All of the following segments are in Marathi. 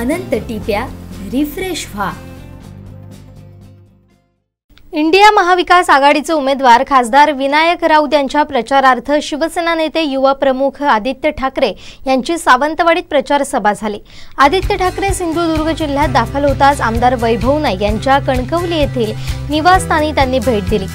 अनंत टिप्या रिफ्रेश व्हा। इंडिया महाविकास आघाडीचे उमेदवार खासदार विनायक राऊत यांच्या प्रचारार्थ शिवसेना नेते युवा प्रमुख आदित्य ठाकरे यांची सावंतवाडीत प्रचार सभा झाली। आदित्य ठाकरे सिंधुदुर्ग जिल्ह्यात दाखल होताच आमदार वैभव नाईक यांच्या कणकवली येथील निवासस्थानी त्यांनी भेट दिली।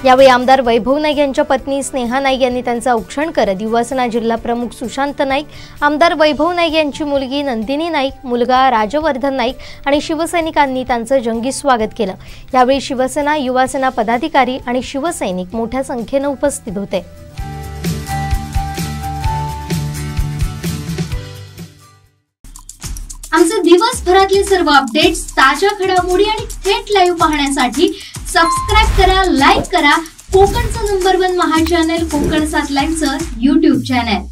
यावेळी आमदार वैभव नाईक यांच्या पत्नी स्नेहा नाईक यांनी त्यांचा औक्षण करत युवासेना जिल्हा प्रमुख सुशांत नाईक, आमदार वैभव नाईक यांची मुलगी नंदिनी नाईक, मुलगा राजवर्धन नाईक आणि शिवसैनिकांनी त्यांचं जंगी स्वागत केलं। यावेळी शिवसेना, युवासेना पदाधिकारी आणि शिवसैनिक मोठ्या संख्येने उपस्थित होते। आमचे दिवसभरातले सर्व अपडेट्स, ताज्या घडामोडी आणि थेट लाईव्ह पाहण्यासाठी सबस्क्राइब करा, लाईक करा कोकणचं नंबर 1 महा चॅनल कोकण 7 लाईव्हचं YouTube चॅनल।